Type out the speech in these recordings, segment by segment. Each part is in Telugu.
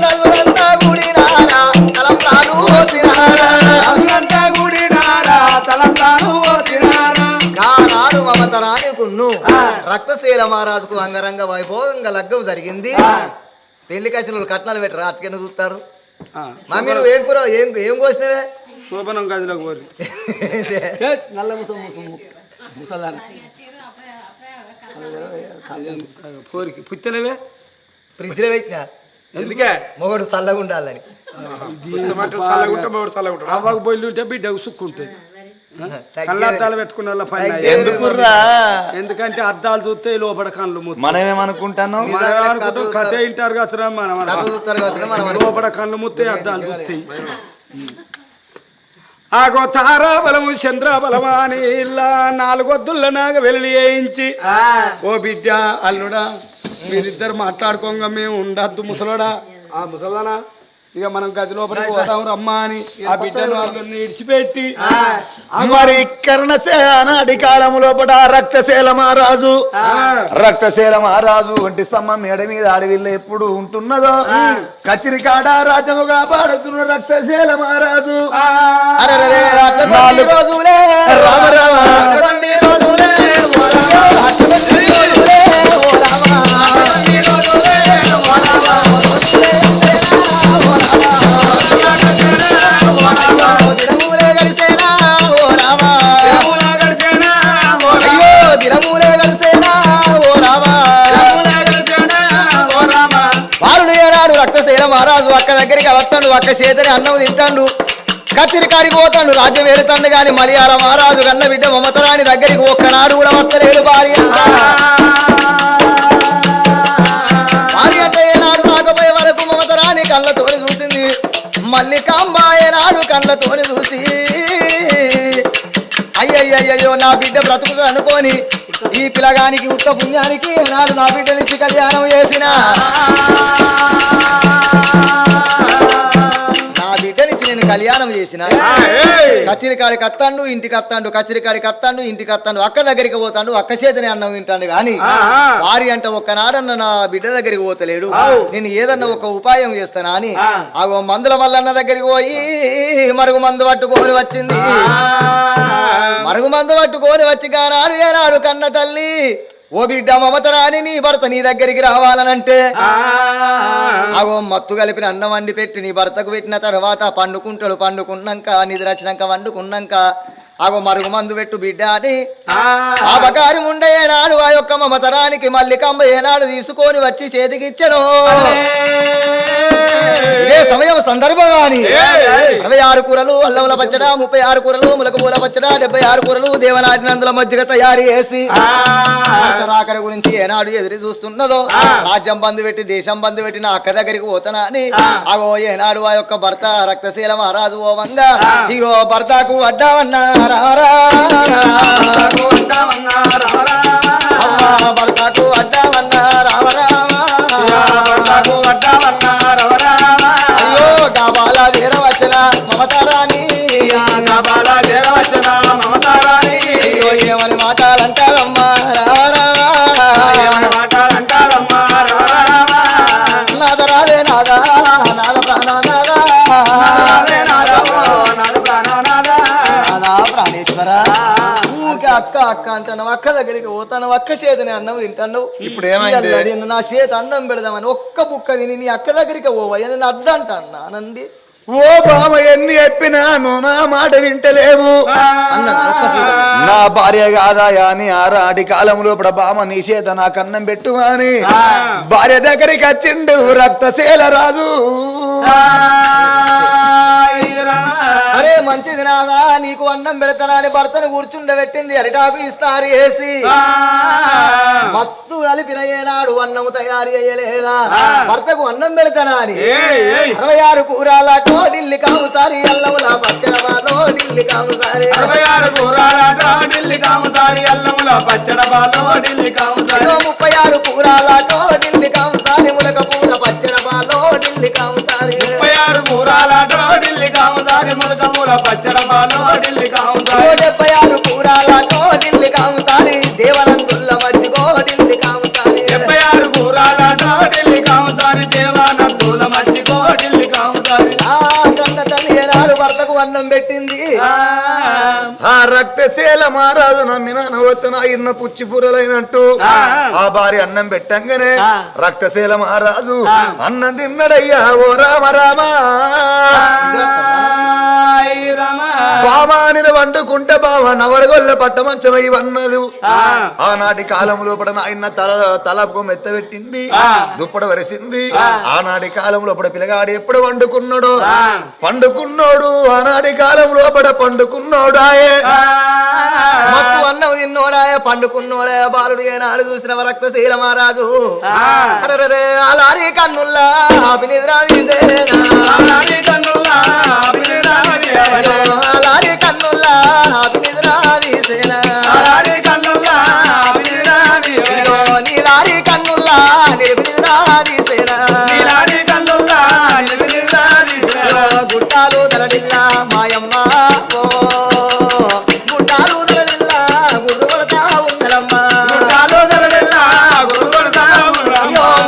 నల్లులంతా గుడినారా తలంబ్రాలు పోసినారా కానాడు మమతరాయకును రక్తశీల మహారాజుకు అంగరంగ వైభోగంగా లగ్గం జరిగింది. పెళ్లి కసిన కట్నాలు పెట్టరా అట్కైనా చూస్తారు. మా మీరు ఏం కూర ఏం కోసినవే శోభనం గదిలోకి పోరు నల్ల పోరికి పుత్తలేవే ఫ్రిడ్జ్లో పెట్టినా ఎందుకే మొగడు చల్లగా ఉండాలని. అవ్వకు బొల్లి ఉంటే బిడ్డ ఉసుక్కుంటుంది. కళ్ళద్దాలు పెట్టుకున్న వాళ్ళ పని ఎందుకంటే అద్దాలు చూస్తే లోపల కళ్ళు మనమేమనుకుంటాను కథ వింటారు కదా లోపల కళ్ళు ముత్తే అద్దాలు చూస్తాయి. ఆగో తారాబలము చంద్రబలమా అని ఇలా 4 వద్దుల నాగ వెల్లి వేయించి ఓ బిడ్డ అల్లుడా మీరిద్దరు మాట్లాడుకోగా మేము ఉండద్దు ముసలోడా ఆ ముసలానా ఇక మనం గది లోపలికి పోతాం రమ్మా అని ఆ బిడ్డను అల్లుడిని ఇడిచిపెట్టి మరి కర్ణసేనాడి కాలం లోపల రక్తశీల మహారాజు వంటి స్తంభం మేడ మీద అడవిలో ఎప్పుడు ఉంటున్నదో కచిరికాడ రాజ్యముగా పాడుతున్న రక్తశీల మహారాజు రామ రామ రక్తశీల మహారాజు అక్క దగ్గరికి వస్తాడు. అక్క చేతని అన్నం తింటాడు. కచిరికాడికి పోతాడు. రాజ్యం వెళుతాడు. కానీ మలయాళ మహారాజు కన్న బిడ్డ మమతరాని దగ్గరికి ఒక్కనాడు కూడా వస్తలేడు. భార్య అంటే ఏనాడు రాకపోయే వరకు మమతరాని కళ్ళతోని చూసింది. మల్లికాంబ ఏనాడు కళ్ళతోని చూసి అయ్యయ్యో నా బిడ్డ బ్రతుకుతుంది అనుకోని ఈ పిల్లగానికి ఉత్త పుణ్యానికి నాడు నా బిడ్డనిచ్చి కళ్యాణం చేసిన నా బిడ్డనిచ్చి నేను కళ్యాణం చేసిన కచ్చిరికాడికి అత్తాండు ఇంటికి అత్తాండు కచ్చిరికాడికి అత్తాండు ఇంటికి అత్తాండు అక్క దగ్గరికి పోతాడు. అక్క చేతనే అన్నం తింటాడు. కానీ వారి అంటే ఒక్కనాడన్న నా బిడ్డ దగ్గరికి పోతలేడు. నేను ఏదన్నా ఒక ఉపాయం చేస్తానా అని ఆ మందుల మల్లన్న దగ్గరికి పోయి మరుగు మందు పట్టుకొని వచ్చింది. మరుగు మందు పట్టుకొని వచ్చి కానాడు ఏనాడు కన్న తల్లి ఓ బిడ్డ మమతరాని నీ భర్త నీ దగ్గరికి రావాలనంటే అగో మత్తు కలిపిన అన్నం వండి పెట్టి నీ భర్తకు పెట్టిన తర్వాత పండుకుంటాడు. పండుకున్నాక నిద్ర వచ్చినాక వండుకున్నాక అగో మరుగు మందు పెట్టు బిడ్డ అని అపకారం ఉండే ఏనాడు ఆ యొక్క మమతరానికి మల్లికమ్మ ఏనాడు తీసుకొని వచ్చి చేతికిచ్చను. ఇదే సమయం సందర్భం అని 26 కూరలు అల్లముల పచ్చడ 36 కూరలు ములక పూల పచ్చడ 76 కూరలు దేవనాటినందుల మజ్జిగ తయారు చేసి రాకడ గురించి ఏనాడు ఎదురు చూస్తున్నదో రాజ్యం బంధు పెట్టి దేశం బంధు పెట్టి నా అక్క దగ్గరికి పోతానా అని అగో ఏనాడు ఆ యొక్క భర్త రక్తశీల మహారాజు ఓ వంగా ఇగో భర్తకు అడ్డావన్నా భర్తకు అడ్డావన్నా అయ్యో గాబాల చేరవచ్చన మమతారాని అయ్యో ఏమని మాటలంటారమ్మా నాదరావే నాదా నాద ప్రాణేశ్వర అక్క అక్క అంటాను అక్క దగ్గరికి పోతాను అక్క చేతనే అన్నం తింటాను. ఇప్పుడు ఏమైంది నా చేతి అన్నం పెడదామని ఒక్క బుక్క తిని నీ అక్క దగ్గరికి పోవయ్య నేను అద్దంటా అన్నానండి. ఓ బామ ఎన్ని చెప్పినాను నా మాట వింటలేవు. నా భార్య కాదాయా అని ఆరాటి కాలంలో ఇప్పుడు బామ నీ చేత నాకు అన్నం పెట్టు అని భార్య దగ్గరికి వచ్చిండు రక్తశీల రాజు. అరే మంచిది నాదా నీకు అన్నం పెడతానా అని భర్తను కూర్చుండబెట్టింది. అరిటాకు ఇస్తారు వేసి మత్తు కలిపిన ఏనాడు అన్నము తయారు చేయలేదా భర్తకు అన్నం పెడతానా అని 66 కూరలతో ఢిల్లీ కాముసారి అల్లముల పచ్చడవాలో ఢిల్లీ కాముసారి 66 కూరలతో ఢిల్లీ కాముసారి అల్లముల పచ్చడవాలో ఢిల్లీ కాముసారి 36 కూరలతో ఢిల్లీ కాముసారి ములక పూల పచ్చడవాలో ఢిల్లీ కాముసారి 36 కూరలతో ఢిల్లీ కాముసారి ములక పూల పచ్చడవాలో ఢిల్లీ కాముసారి 76 కూరలతో ఢిల్లీ కాముసారి దేవనందుల్ల మజ్జిగో ఢిల్లీ కాముసారి 76 కూరలతో ఢిల్లీ కాముసారి అన్నం పెట్టింది. ఆ రక్తశీల మహారాజు నమ్మిన నవత్తన ఇన్న పుచ్చిపూరలైనట్టు ఆ భార్య అన్నం పెట్టంగానే రక్తశీల మహారాజు అన్నం తిన్నడయ్యా ఓ రామ రామ బామాని వండుకుంటే బావ నవరగొల్ల పట్టమంచమై వన్నదు. ఆనాటి కాలం లోపల ఆయన తలకు మెత్తబెట్టింది, దుప్పడ వరిసింది. ఆనాటి కాలం లోపల పిల్లగాడు ఎప్పుడు వండుకున్నాడు పండుకున్నాడు, ఆనాటి కాలం లోపల పండుకున్నాడు. ఆయే మత్తు అన్నం తిన్నోడాయ పండుకున్నోడాయ బాలుడు ఏనాడు చూసిన రక్తశీల మహారాజు అరే అలారి కన్నుల్లా నిద్రా అలారి కన్నుల్లా నీలారి కన్నుల్లా గుట్టాలు తలడిల్లా మాయమ్మ గుట్టాలు తలడిల్లా గురు కొడతా ఉండడమ్మా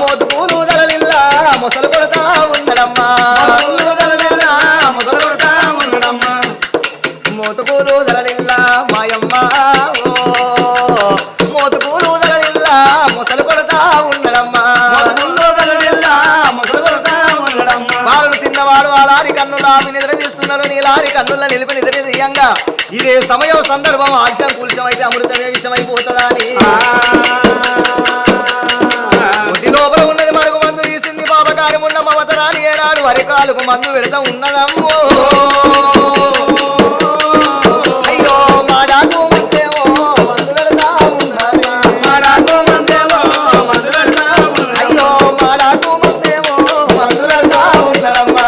మోతుకూలు తలడిల్లా మొసలు కొడతా ఉండడమ్మా మోతుకూలు తలడిల్లా మాయమ్మ మోతుకూలు తలడిల్లా మొసలు కొడతా ఉండడమ్మా బాలుడు చిన్నవాడు అలారి కన్నులా నిద్ర తీస్తున్నారు. నీలారి కన్నుల నిలిపి నిద్ర తీయంగా ఇదే సమయం సందర్భం ఆలస్యం కూల్చం అయితే అమృతమే విషమైపోతుందా అని ఒంటి లోపల ఉన్నది మరుగు మందు తీసింది. పాపకారం ఉన్న మమతరాని ఏనాడు వరికాలకు మందు పెడతా ఉన్నదమ్మో. అయ్యో మాడాకు ముందేమో మందు పెడతా ఉన్నదా, అయ్యో మాడాకు ముందేమో మందు పెడతా ఉన్నదమ్మా.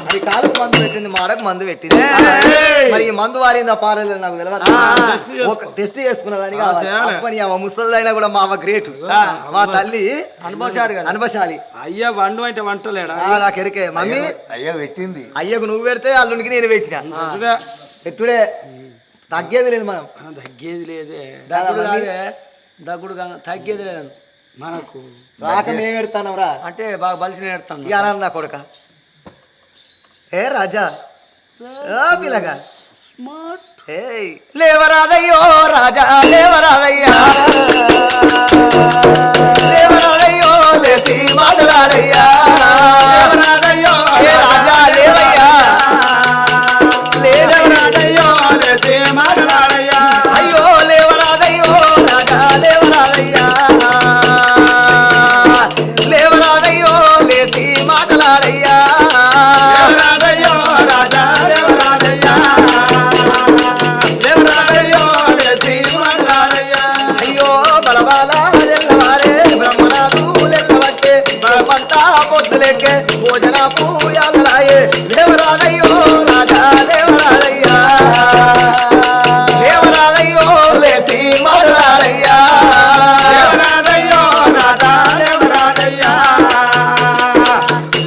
అది కాలకు మందు పెట్టింది, మాడకు మందు పెట్టింది. మరి ఈ మందు వారిందా పారలేదు నాకు తెలియదు. ఒక టెస్ట్ చేసుకున్నదానికి అప్పని ముసలిదైనా కూడా మా అవ్వ గ్రేట్, మా తల్లి అనుభశాలి. అయ్యా వండు అంటే వంటలేడా నాకు ఎరికే మమ్మీ అయ్యా పెట్టింది. అయ్యకు నువ్వు పెడితే అల్లునికి నేను పెట్టినా ఎట్టుడే తగ్గేది లేదు. మనం తగ్గేది లేదే, దగ్గుడు తగ్గేది లేదు మనకు. రాక మేము పెడతాను రా అంటే బాగా బలిసి నేడతాను ఇక నా కొడుక. ఏ రాజా పిల్లగా లేవరాదయ్యో రాజా లేవరాదయ్యా లేవరాదయ్యో లేసి మాట్లాడయ్యా ఏ రాజా లేవయ్యా లేవరాదయ్యో లేసి మాట్లాడయ్యా అయ్యో లేవరాదయ్యో రాజా లేవరాదయ్యా లేవరాదయ్యో లేసి మాట్లాడయ్యా లేవరాదయ్యో రాజా లేవరాదయ్యా అయ్యో బలబాల ఎల్లవారే బ్రహ్మరాజులెల్లవట్టే బ్రహ్మంతా పొద్దులెక్కే భోజన పూయాలలాయే లేవరాదయ్యో రాజా లేవరాదయ్యా లేవరాదయ్యో లేసి మాట్లాడయ్యా లేవరాదయ్యో రాజా లేవరాదయ్యా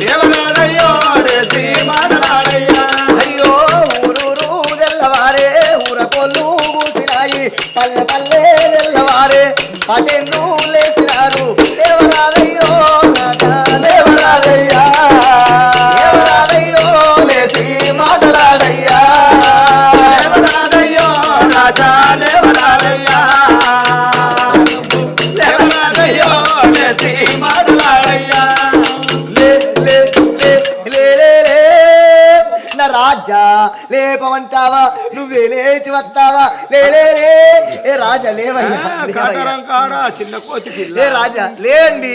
లేవరాదయ్యో లేసి మాట్లాడయ్యా అయ్యో ఊరూరు తెల్లవారే ఊరకొల్లు కూసినాయి పల్లె పల్లె తెల్లవారే పటెన్ను లేసినారు లేవరాదయ్యో రాజా లేవరాదయ్యా లేవరాదయ్యో లేసి మాట్లాడయ్యా లేవరాదయ్యో రాజా లేవరాదయ్యా లేవరాదయ్యో లేసి మాట్లాడయ్యా నా రాజా లేపమంటావా నువ్వే లేచి వస్తావా లే ఏ రాజా లేవయ్యా చిన్న కోతి లే రాజా లేండి.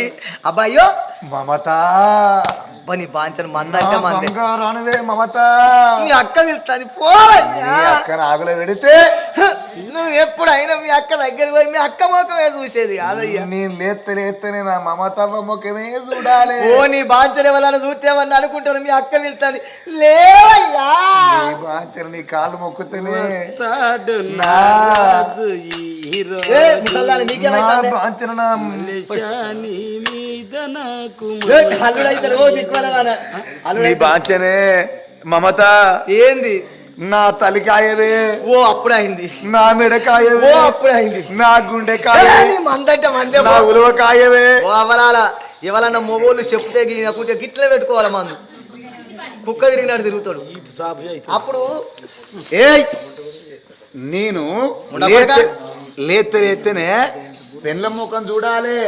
అబ్బాయ్యో మమత పని బాంచను మందంటే మందే రానువే మమత మీ అక్క వెళ్తాది పోవయ్యా. అక్కడ ఆగులో పెడితే నువ్వు ఎప్పుడైనా మీ అక్క దగ్గర పోయి మీ అక్క ముఖమే చూసేది కాదయ్యా. నేను లేత్తనే నా మమతవ్వ ముఖమే చూడాలి. ఓ నీ బాంచనే వాళ్ళని చూస్తేమని అనుకుంటాను. మీ అక్క వెళ్తాది లేవయ్యా. నీ కాళ్ళు మొక్కుతేనే బాంచనే మమత ఏంది నా తలికాయవే ఓ అప్పుడు అయింది, నా మెడకాయవే ఓ అప్పుడు అయింది, నా గుండెకాయ మందంటే మందే నా ఉలవకాయవే. ఓ అవరాల ఎవరన్నా మొగోళ్ళు చెప్తే గిట్లే పెట్టుకోవాలి మందు. కుక్క తిరిగినాడు తిరుగుతాడు అప్పుడు ఏ నేను లేతేనే పెండ్ల ముఖం చూడాలి,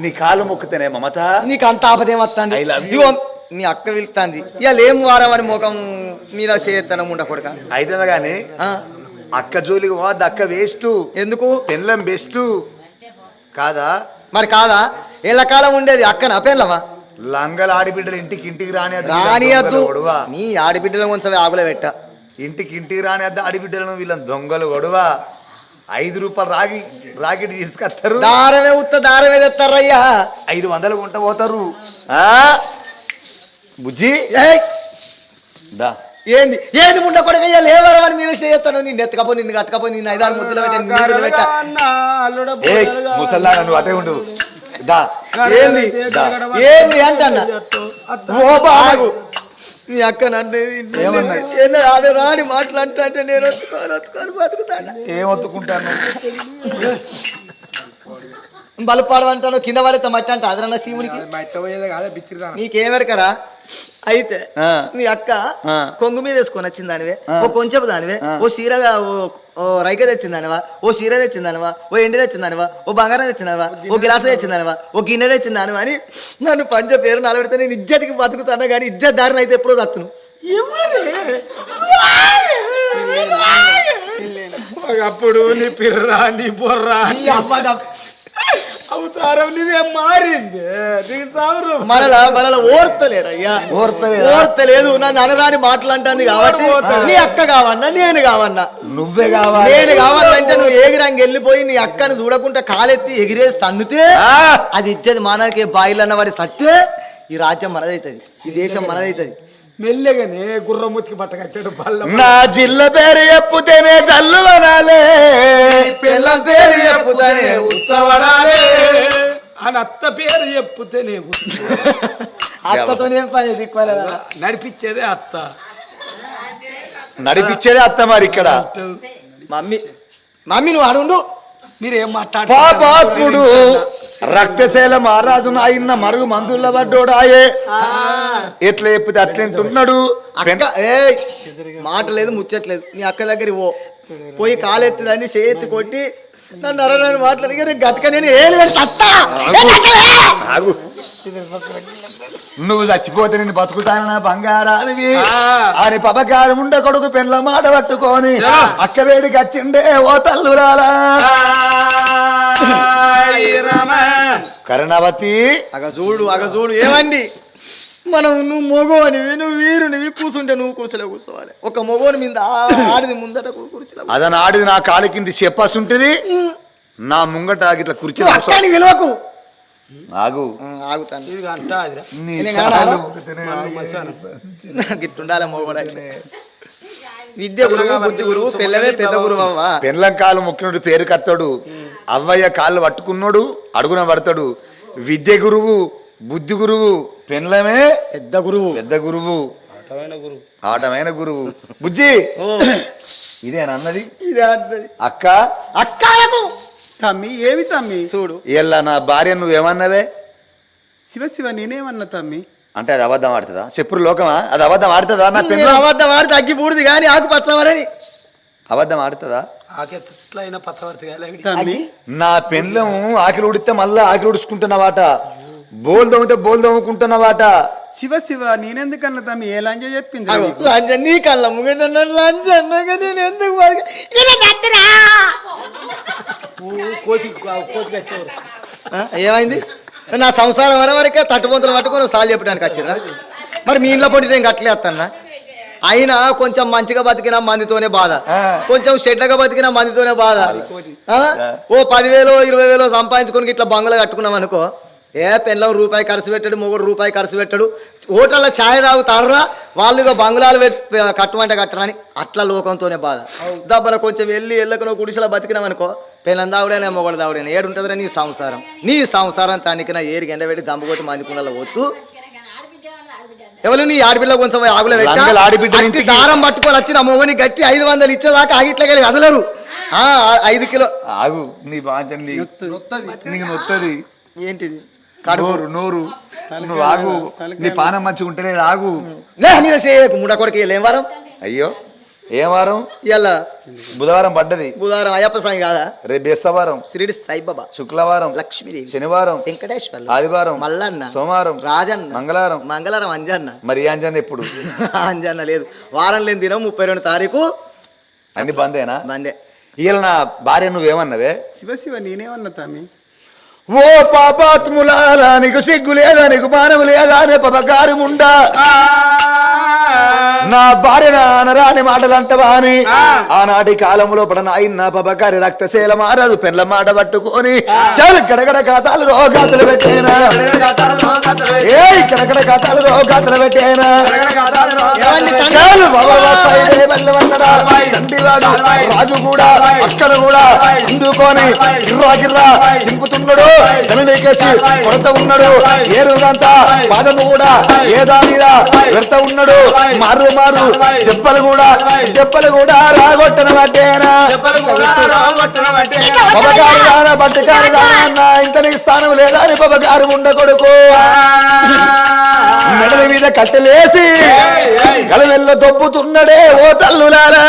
నీ కాళ్ళు మొక్కుతేనే మమత. నీకు అంత ఆపదేం వస్తాంది? I love you. ఇగో మీ అక్క వెళ్తాంది ఇవాళ ఏం వారం అని ముఖం మీద చేతనం ఉండకూడక అయితే గాని అక్క జోలికి పోద్దు, అక్క వేస్ట్. ఎందుకు? పెండ్లం బెస్ట్ కాదా? మరి కాదా? ఏళ్ళ కాలం ఉండేది అక్కన పెళ్ళవా? లంగల ఆడిబిడ్డలు ఇంటికి రానియద్దు. నీ ఆడిబిడ్డల కొంచెం ఆగుల పెట్ట. ఇంటికి రానియద్దు ఆడిబిడ్డలను, వీళ్ళని దొంగలు గొడవ. 5 రూపాయలు రాకెట్ తీసుకొస్తారు, దారమే తెస్తారయ్యా. 500 కొంట పోతారు. బుజ్జి ఏంది ఏంది ముండ కొడకయ్యా లేవరం అని మీరు చేస్తాను. నిన్ను ఎత్తకపోయి నిన్ను కట్టకపోయి నిన్ను 5-6 ముద్దులు పెట్టా. ముసల్లా నువ్వు అటే ఉండు. ఏంది ఏంది అంటన్నా? ఓ బాగు నీ అక్క నన్ను ఏమన్నా రాని మాట్లాడుతా అంటే నేను ఒత్తుకొని బతుకుతాను. ఏం ఒత్తుకుంటాను? బలపాడమంటాను కింద పడితే మట్టి అంటే అదరన్న శివునికి నీకేమెరకరా? అయితే నీ అక్క కొంగు మీద వేసుకొని వచ్చింది దానివే, ఓ కొంచెపు దానివే, ఓ చీరగా ఓ రైక తెచ్చిందానివా, ఓ చీర తెచ్చిందానివా, ఓ ఎండి తెచ్చిందానివా, ఓ బంగారం తెచ్చిందానివా, ఓ గిలాస తెచ్చిందానివా, ఓ గిన్నె తెచ్చిందానివా అని నన్ను పంచ పేరు నిలబెడితే నేను ఇజ్జతికి బతుకుతాను కానీ ఇజ్జత్ దారిని అయితే ఎప్పుడో తత్తును. అప్పుడు నీ పిర్రా నీ బొర్రా అవతారం నీవే మారింది. మనలా ఓర్తలేరయ్యా, ఓర్తలేదు. నన్ను అనరాని మాట్లాంటాను కాబట్టి నీ అక్క కావన్నా నేను కావన్నా నువ్వే కావాలి. నేను కావాలంటే నువ్వు ఏగిరంగి వెళ్ళిపోయి నీ అక్కను చూడకుండా కాలెత్తి ఎగిరేసి తన్నుతే అది ఇచ్చేది మానకే బాయిలన్న వారి సత్తే ఈ రాజ్యం మనదైతుంది, ఈ దేశం మనదైతుంది. మెల్లగానే గుర్రముతికి బట్ట కట్టాడు. నా జిల్ల పేరు చెప్పుతేనే జల్లువనాలే, పిల్ల పేరు చెప్పుతేనే ఉత్సవడాలే, అని అత్త పేరు చెప్పుతేనే అత్తతోనే పని దిక్కువలే నడిపించేదే అత్త, నడిపించేదే అత్త. మరి ఇక్కడ మమ్మీ నువ్వు అడుండు. మీరేం పాపాత్ముడు రక్తశైల మహారాజు ఆయన మరుగు మందుల పడ్డోడాయే. ఎట్లా చెప్తే అట్లేంటున్నాడు. మాట లేదు ముచ్చట్లేదు. నీ అక్క దగ్గర పోయి కాలెత్తిదాన్ని చేతి కొట్టి నన్ను అరని మాట్లాడి గతక నేను నువ్వు చచ్చిపోతే నేను బతుకుతాను నా బంగారానికి అని పబకారం ఉండే కొడుకు పెళ్ళ మాట పట్టుకొని అక్క వేడికి వచ్చిండే ఓ తల్లురాలా కరుణావతి. అగజూడు ఏమండి మనం నువ్వు మొగోనివి నువ్వు వీరునివి కూర్చుంటే నువ్వు కూర్చోలే కూర్చోవాలి. ఒక మొగోని మీద ఆడిది ముందట కూర్చోలే. అదని ఆడిది నా కాలి కింది చెప్పాల్సి ఉంటది. నా ముంగట ఇట్లా కూర్చో విలువకు గిట్టుండాలి మొగోడ. విద్య గురువు బుద్ధి గురువు పిల్లవే పెద్ద గురువు. అవ్వ పెళ్ళం కాలు మొక్కినోడు పేరు కత్తాడు, అవ్వయ్య కాళ్ళు పట్టుకున్నాడు అడుగున పడతాడు. విద్య గురువు బుద్ధి గురువు, పెళ్ళమే పెద్ద గురువు ఆటమైన గురువు. బుజ్జి ఇదేనన్నది అక్క తమ్మి. ఏమి తమ్మి? చూడు ఇలా నా భార్య నువ్వేమన్నవే? శివ నేనేమన్నా తమ్మి? అంటే అది అబద్ధం ఆడుతుందా? చెప్పుడు లోకమా? అది అబద్ధం ఆడుతుందా? నా పెళ్ళం అబద్ధం ఆడితే అగ్గి పూడిది కానీ ఆకు పచ్చవారని అబద్ధం ఆడుతుందా? తమ్మి నా పెళ్ళం ఆకిలి ఉడితే మళ్ళా ఆకిలి ఉడుచుకుంటున్నవాట, బోల్ దోమితే బోల్ దోముకుంటున్నవాట. శివ నేనెందుకన్నా తమ్మి? ఏ లంజ చెప్పింది? నీ కళ్ళ ముంగ లంచ్ అన్నాక నేను ఎందుకు ఏమైంది? నా సంసారం వరకే తట్టుబొంతలు పట్టుకొని సాలు చెప్పడానికి వచ్చిరా? మరి మీ ఇంట్లో పొట్టి నేను కట్టలేస్తానా? అయినా కొంచెం మంచిగా బతికినా మందితోనే బాధ, కొంచెం చెడ్డగా బతికినా మందితోనే బాధ. ఓ 10,000 20,000 సంపాదించుకొని ఇట్లా బంగ్లా కట్టుకున్నాం అనుకో, పెళ్ళం రూపాయి ఖర్చు పెట్టాడు, మొగుడు రూపాయి ఖర్చు పెట్టాడు. హోటల్లో ఛాయ్ తాగుతారా వాళ్ళు, బంగ్లాలు కట్టమంటే కట్టరని అట్లా లోకంతోనే బాధ. దబ్బన కొంచెం వెళ్ళకనో గుడిసెలో బతికినాం అనుకో, పెళ్ళం దావుడైనా మొగడు దావుడైనా ఏడుంటుందిరా నీ సంసారం తనికిన ఏరికి ఎండ పెట్టి దమ్ముకొట్టి మందికుండలో వద్దు. ఎవరు నీ ఆడపిల్ల కొంచెం ఆగులో పెట్టి దారం పట్టుకొని వచ్చి నా మొగని గట్టి 500 ఇచ్చేదాకా ఆగిట్లకెళ్ళి వదలరు. 5 కిలో ఆగు నీ బాధ్యత నీకు నొత్తది. ఏంటిది? నోరు నోరు నువ్వు ఆగు నీ పానం మంచిగా ఉంటేనే ఆగు లే మీద చేయకు ముడ కొడుకు ఏం వారం అయ్యో ఏం వారం ఇలా బుధవారం పడ్డది బుధవారం అయ్యప్ప స్వామి కాదా రేపు బేస్తవారం షిరిడి సాయిబాబా శుక్రవారం లక్ష్మీదేవి శనివారం వెంకటేశ్వర ఆదివారం మల్లన్న సోమవారం రాజన్న మంగళవారం మంగళవారం అంజన్న మరి అంజన్ ఎప్పుడు అంజన్న లేదు వారం లేని దినం 32 తారీఖు అన్ని బందేనా బందే ఇవాళ నా భార్య నువ్వేమన్నావే శివ శివ నేనేమన్నా తమ్మి ఓ పాపాత్ములారా నీకు సిగ్గు లేదా నీకు మానవు లేదా అనే పబకారి ముండా నా భార్య అనరాని మాటలు అంటవా అని ఆనాటి కాలంలో నాయన పబకారి రక్తశీల మారదు పెండ్ల మాట పట్టుకొని చాలు గడగడ ఖాతాలు రోగాతులు పెట్టేనా ఏ గడగడ ఖాతాలు రోగాతులు పెట్టేనా చాలు రాజు కూడా అక్కడ కూడా అందుకొని గిర్రా గిర్రా దింపుతున్నాడు తనకేసి కొడత ఉన్నాడు ఏరుదంతా పాదము కూడా ఏదా మీద వెళ్తా ఉన్నాడు మారు మారు దెబ్బలు కూడా రాగొట్టన పట్టేనా బొబ్బగారు బట్టకారు ఇంత నీకు స్థానం లేదా అని బొబ్బగారు ఉండ కొడుకు మెడల మీద కట్టెలేసి గలవెల్ల దొబ్బుతున్నాడే ఓ తల్లులారా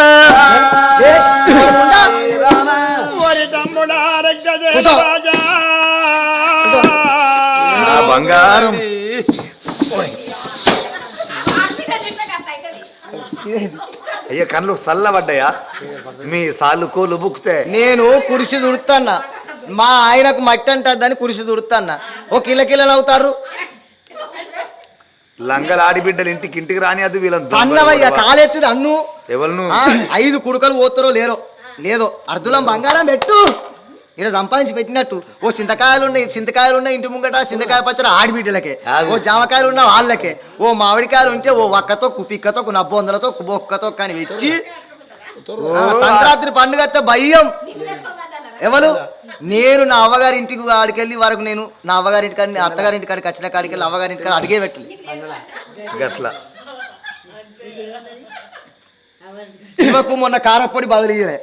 బంగారం అయ్యా కళ్ళు చల్లబడ్డాయా మీ సార్లు కోలు బుక్తే నేను కురిసి దుడుతాన్నా మా ఆయనకు మట్టి అంటద్దని కురిసి దుడుతాన్నా ఓ కిలకిలలు అవుతారు లంగల ఆడిబిడ్డలు ఇంటికి రాని అది వీళ్ళని అన్నవయ్య కాలేస్తుంది అన్ను ఎవరు 5 కుడుకలు పోతారో లేదో అర్ధులం బంగారం పెట్టు ఇక్కడ సంపాదించి పెట్టినట్టు ఓ చింతకాయలు ఉన్నాయి ఇంటి ముంగట చింతకాయ పచ్చడి ఆడిబిడ్డలకే ఓ జామకాయలు ఉన్న వాళ్ళకే ఓ మామిడికాయలు ఉంటే ఓ ఒక్కతో కుపిక్కతో నబ్బొందలతో బొక్కతో కానీ ఇచ్చి సంక్రాంతి పండుగ భయం ఎవరు నేను నా అవ్వగారి ఇంటికి ఆడికెళ్ళి వరకు నేను నా అవ్వగారింటి కాడి అత్తగారింటి కాడికి వచ్చిన కాడికి వెళ్ళి అవ్వగారింటి కాడ అడిగే పెట్టు గట్ల ఇవకు మొన్న కారపొడి బదులు ఇయ్యలే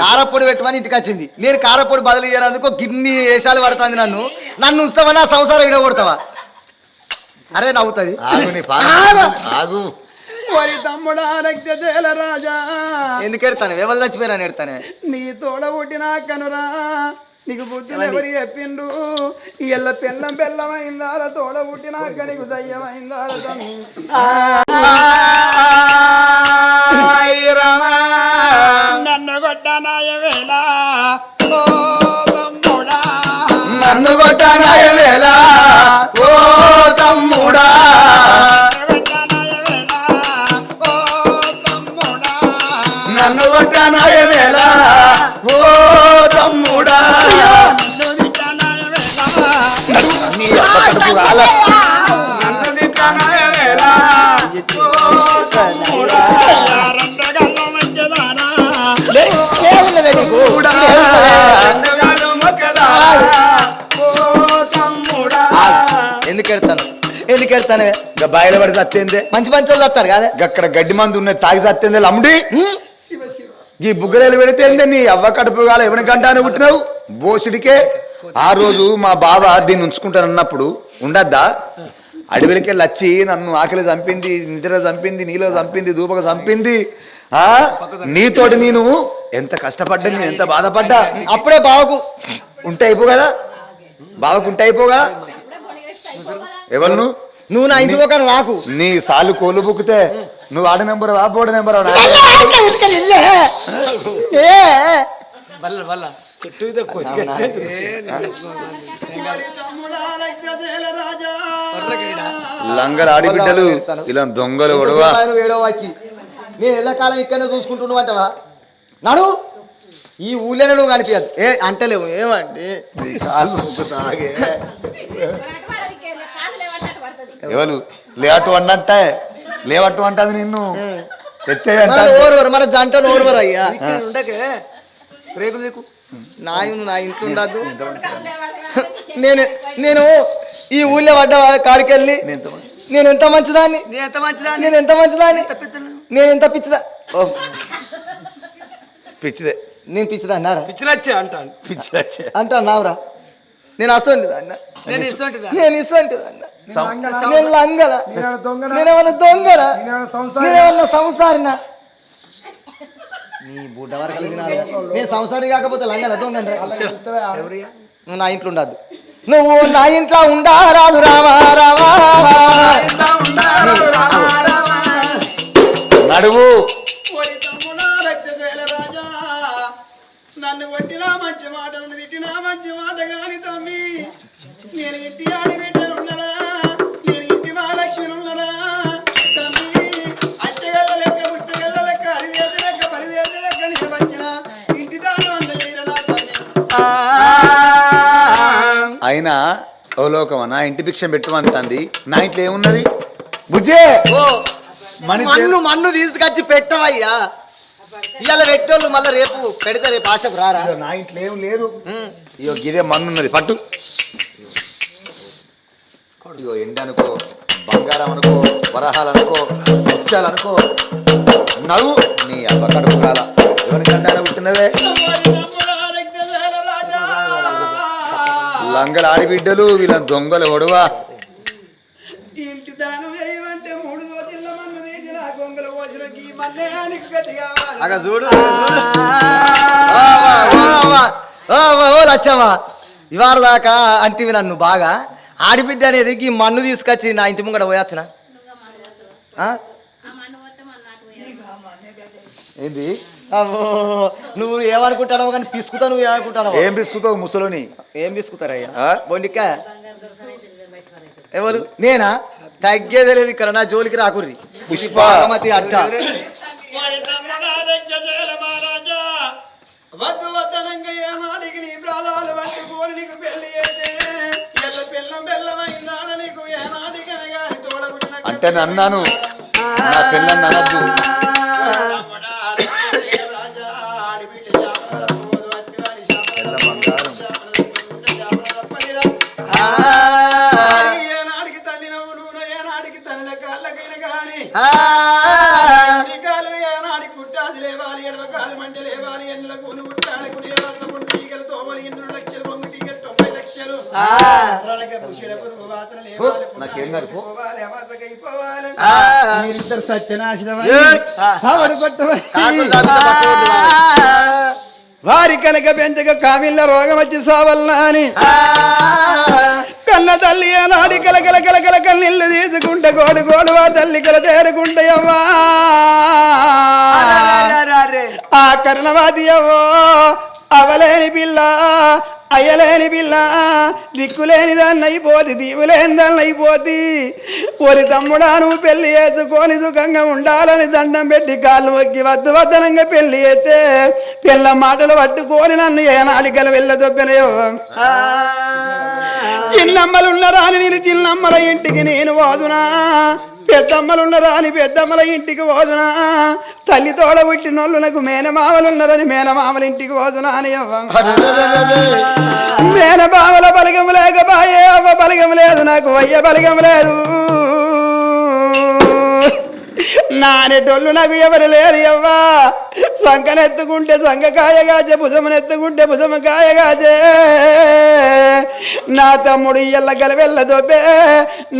కారపొడి పెట్టమని ఇంటికి వచ్చింది నేను కారపొడి బదులు ఇయ్యనందుకు గిన్ని వేషాలు పడుతుంది నన్ను ఉంచుతావా నా సంసారం విడగొడతావా అరే నవ్వుతుంది ఆగు తమ్ముడా రక్తశీల రాజా ఎందుకు ఎడతాను ఎవరు చచ్చిపోయారని ఎడతానే నీ తోడ పుట్టిన కనురా నీకు బుద్ధులు ఎవరు చెప్పిండు ఎల్ల బెల్లమైందార తోడ పుట్టినాక నీకు దయ్యమైందార నన్ను కొట్టనాయ వేళ నన్ను కొట్టనాయ వేళ ఓ తమ్ముడా నన్ను కొట్టనాయ వేళ ఓ తమ్ముడా ఎందుకు వెళ్తాను బాయిల పడి సత్తిందే మంచి వాళ్ళు వస్తారు కదా అక్కడ గడ్డి మంది ఉన్నాయి తాగి సత్తిందే లమ్ముడి ఈ బుగ్గరేలు పెడితే నీ అవ్వ కడుపు కాల ఎవరికంటాను పుట్టినావు బోసుడికే ఆ రోజు మా బావ దీన్ని ఉంచుకుంటానన్నప్పుడు ఉండద్దా అడవిలకి వచ్చి నన్ను ఆకలి చంపింది నిద్ర చంపింది నీలో చంపింది దూపక చంపింది నీతోటి నేను ఎంత కష్టపడ్డా నేను ఎంత బాధపడ్డా అప్పుడే బావకు ఉంటే అయిపో కదా బావకు ఉంటే అయిపోగా ఎవరు నువ్వు నా ఇంటి ఒక రాకు నీ సాలు కోలు బుక్కితే నువ్వు ఆడ నెంబర్ ఆ బోర్డు నెంబర్ లంగర్ ఆడిబిడ్డలు ఇలా దొంగలు ఒడవా ఏడో వచ్చి నేను ఎల్లకాలం ఇక్కడనే చూసుకుంటున్నావు అంటవా నాడు ఈ ఊళ్ళోనే నువ్వు కనిపించదు అంటలేవు ఏమండి ఎవరు లేవట్టు అన్నట్టే లేవట్టు అంటది నిన్ను ఎత్తే ఓరువరు మన జంట ఓరువరు అయ్యా రేపు నీకు నా ఇంట్లో ఉండద్దు నేను ఈ ఊళ్ళో పడ్డ కాడికెళ్ళి నేను ఎంత మంచిదాన్ని నేను ఎంత పిచ్చిదా పిచ్చిదే నేను పిచ్చిదా అన్నారా పిచ్చిలచ్చే అంటాను అంటా నావురా నేను అసంటిది అన్న నేను ఇస్తుంటా నేను ఇసంటిది అన్న నేను లంగల దొంగ నేనేమన్నా దొంగల సంసారం నేనేమన్నా సంసారిన నీ బుడ్డ వరకు కలిగినారు నేను సంసారి కాకపోతే లంగల దొంగ నువ్వు నా ఇంట్లో ఉండద్దు నువ్వు నా ఇంట్లో ఉండారాదు రావా రావా నడువు నన్ను కొట్టినా మంచి మాట నన్ను తిట్టినా మంచి మాట గాని తమ్మి నేను ఇంటి ఆడిబిడ్డలు ఉన్నరా నేను ఇంటి మహాలక్ష్మిలు ఉన్నరా తమ్మి అచ్చగల్ల లెక్క ముచ్చగల్ల లెక్క అరిదేసి లెక్క పరిదేసి లెక్క నేను వచ్చిన ఇంటి దాని వంద చేయరా అయినా ఓ లోకమా నా ఇంటి భిక్షం పెట్టుమంటుంది నా ఇంట్లో ఏమున్నది బుజ్జే మన్ను మన్ను తీసుకొచ్చి పెట్టవయ్యా ఇవాళ పెట్టోళ్ళు మళ్ళీ రేపు పెడితే రేపు ఆశకు రారా నా ఇంట్లో ఏం లేదు ఇయో గిదే మన్నున్నది పట్టు ఇగో ఎండ అనుకో బంగారం అనుకో వరహాలు అనుకో ముత్యాలు అనుకో నవ్వు నీ అబ్బ కడుపు కాల ఎవరికంటే పుట్టినదే లంగల ఆడిబిడ్డలు వీళ్ళ దొంగలు ఒడవా ఇంటి దానం వేయమంటే 3 రోజుల్లో మన్ను వేసి నా గొంగల పోసినకి మళ్ళీ ఆయనకు గతి కావాలి అక్కడ చూడు ఓ లచ్చమ్మా ఇవాళ దాకా అంటివి నన్ను బాగా ఆడిబిడ్డ అనేది ఈ మన్ను తీసుకొచ్చి నా ఇంటి ముంగడ పోయొచ్చునా ఏంది నువ్వు ఏమనుకుంటానో కానీ తీసుకుతా నువ్వు ఏమనుకుంటానో ఏం బిస్కుతావు ముసలోని ఏం తీసుకుతారయ్యా బొండిక్క ఎవరు నేనా తగ్గేదే లేదు ఇక్కడ నా జోలికి రాకుర్రి పుష్ప అడ్డ వద్దు వద్దనంగా ఏమాలికి నీ ప్రాణాలు పట్టుకోని నీకు పెళ్లి చేసే ఎల్ల పిల్లం బెల్లమైందా నీకు ఏనాటికనగా తోడబుట్టిన అంటే అన్నాను నా పిల్లని అనద్దు ఏనాడికి తల్లి నవ్వు నువ్వు ఏనాడికి తల్లి కాళ్ళకైన కానీ ఏనాడి కుట్టాది లేవాలి ఎడవకాలు మంట లేవాలి ఎండ్ల కూని కుట్టాలి కుని రాసకుంటే ఈగలు తోమలి 2 లక్షలు బొంగు టీగలు 90 లక్షలు నాకేం కలుపు వారి కనుక పెంచక కామిళ్ళ రోగం వచ్చి సావల్నా అని కన్న తల్లి ఏనాడి కలకల కలకల కన్నీళ్ళు తీసుకుంటే గోడు గోడు ఆ తల్లి కల తేరుకుంటాయవ్వా ఆ కర్ణవాది అవ్వో అవలేని పిల్ల అయ్యలేని పిల్ల దిక్కులేని దాన్ని అయిపోతి దీవులేని దాన్ని అయిపోతి ఒరి తమ్ముడా నువ్వు పెళ్లి చేసుకొని సుఖంగా ఉండాలని దండం పెట్టి కాళ్ళు మొక్కి వద్దు వద్దనంగా పెళ్లి చేస్తే పిల్ల మాటలు పట్టుకొని నన్ను ఏనాడికలు వెళ్ళదొబ్బినయో చిన్నమ్మలున్నరా అని నేను చిన్నమ్మల ఇంటికి నేను పోదునా పెద్దమ్మలున్నరా అని పెద్దమ్మల ఇంటికి పోదునా తల్లి తోడ పుట్టినోళ్ళు నాకు మేనమామలున్నారని మేనమామల ఇంటికి పోదునా అని మేనమామల బలగం లేకపాయే అవ్వ బలగం లేదు నాకు అయ్య బలగం లేదు నానేటోళ్ళు నాకు ఎవరు లేరు అవ్వా సంకనెత్తుకుంటే సంకకాయగాచే భుజమునెత్తుకుంటే భుజమకాయగాచే నా తమ్ముడు ఇయ్యల్ల గలవెల్ల దొబ్బే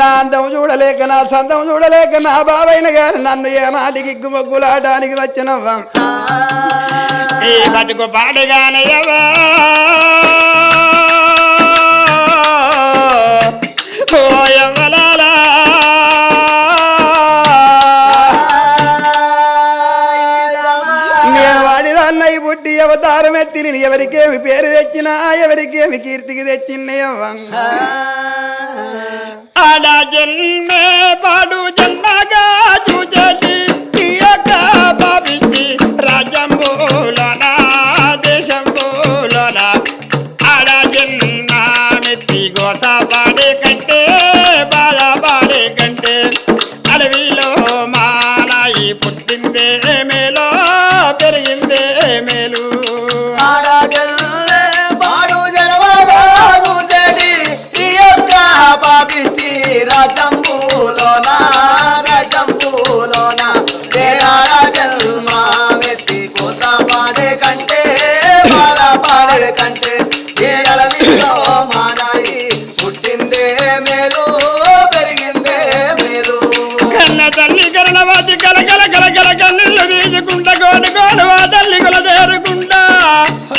నా అందం చూడలేక నా సందం చూడలేక నా బావైన గాని నన్ను ఏనాటికి గుమ్మగులాటానికి వచ్చినవ్వా ఈ బతుకు పాడుగానయ్యవా ఓయవ్వలాలా అన్నయ్య పుట్టి అవతారం ఎత్తిని ఎవరికేమి పేరు తెచ్చినా ఎవరికేమి కీర్తికి తెచ్చిన్నయ్యవ్వ ఆడా జన్మే పాడు జన్మగా చూచేటి బాబిచ్చి రాజ్యంబోలన దేశంబోలన ఆడా జన్మ మెత్తి గోస పాడే కంటే బాధ పాడే కంటే అడవిలో మానాయి పుట్టిందే మేలో పెరిగిందే మేలు పాడు జనవాడు పాపిష్టి రాజంబులోనా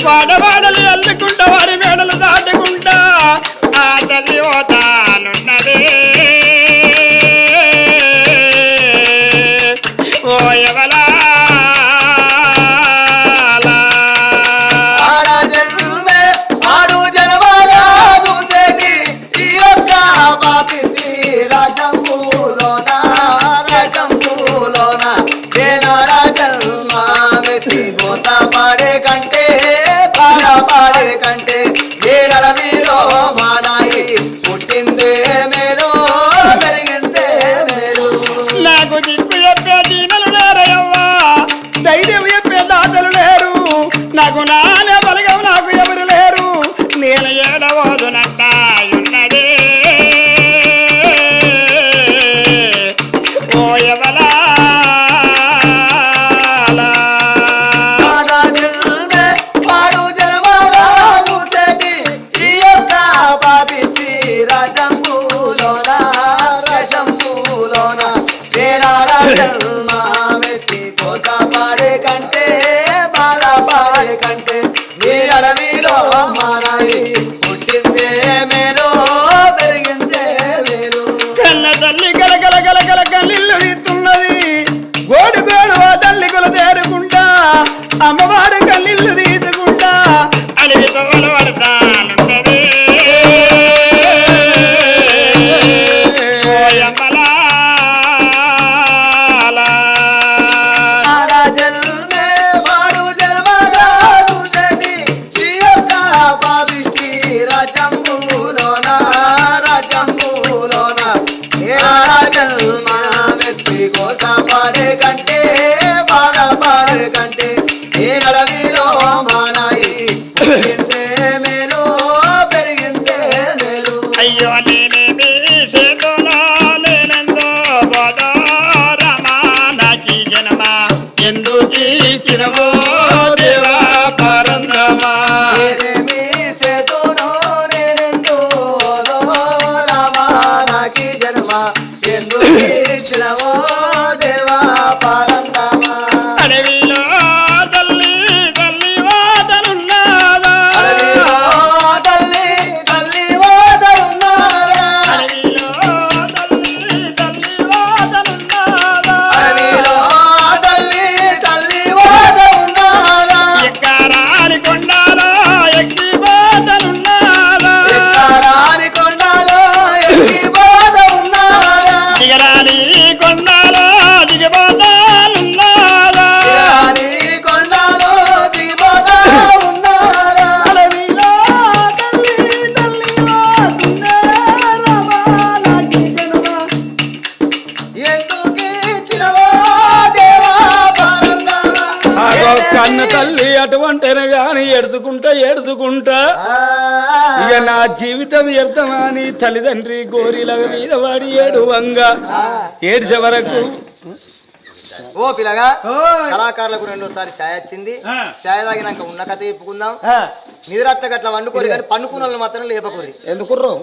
వాడవాడలు అల్లుకుంటా వారి మేడలు దాటుకుంటా ఆ తల్లి ఓతానున్నదే ఓ ఎవలా పాడే కంటే పాడే కంటే ఏడవిలో మానాయి పుట్టిందే మేలు పెరిగిందే మేలు. నాకు దిక్కు చెప్పే దీనలు లేరయ్యవ్వా ధైర్యం చెప్పే దాతలు లేరు నాకు నానే బలగం నాకు ఎవరు లేరు నేను ఏడవదునంటాయున్నదే ఓ ఎవలా పాడే కంటే పాడే కంటే ఏ అడవిలో మారాయి పుట్టిందే మేలు పెరిగిందే మేలు. కన్న తల్లి గలగల గలగల కళ్ళిల్లు తీస్తున్నది గోడు గోడు ఆ తల్లి కొల తేరుకుంటా అమ్మవారు కళ్ళిల్లు తీతుకుంటా అడిగి తోలు పడతానున్నది పాడే కంటే పాడే కంటే ఏ అడవిలో మానాయి పుట్టిందే మేలు పెరిగిందే మేలు. అయ్యో నేనేమి చేతులో లేనందో బోధో రమా నాకి జన్మ ఎందుకు ఇచ్చినవో దేవా పరందమా ఏదేమి చేతునో నేనెందో రామా నాకి జన్మ ఎందుకు ఇచ్చినవో దేవా పరందమా. అడవిలో తల్లి తల్లి వాదనున్నాదా తల్లి తల్లి ఓదరున్నారా అడవిలో తల్లి తల్లి వాదనున్నాదా అడవిలో తల్లి తల్లి ఓదరున్నారా ఎక్కరాని కొండలో ఎక్కి వాదనున్నాదా ఎక్కరాని కొండలో ఎక్కి ఓదరున్నారా దిగరాని కొండలో దిగిపోతానున్నాదా ఎక్కరాని కొండలో దిగిపోతా ఉన్నారా. అడవిలో తల్లి తల్లి వాదున్నారమా నాకి జన్మ ఎందుకు ఇచ్చినవో దేవా పరందమా. ఆగో కన్న తల్లి అటువంటినే గాని ఎడుచుకుంటా ఇక నా జీవితం వ్యర్థమని తల్లిదండ్రి గోరీల మీద వాడి ఏడువంగా ఏడ్చే వరకు ఓ పిల్లగా కళాకారులకు రెండోసారి ఛాయ్ వచ్చింది. ఛాయ్ తాగినాక ఉన్న కథ చెప్పుకుందాం. నిద్రత్త గట్ల వండుకోరు కానీ పండుకున్న మాత్రం లేపకూరి. ఎందుకుర్రు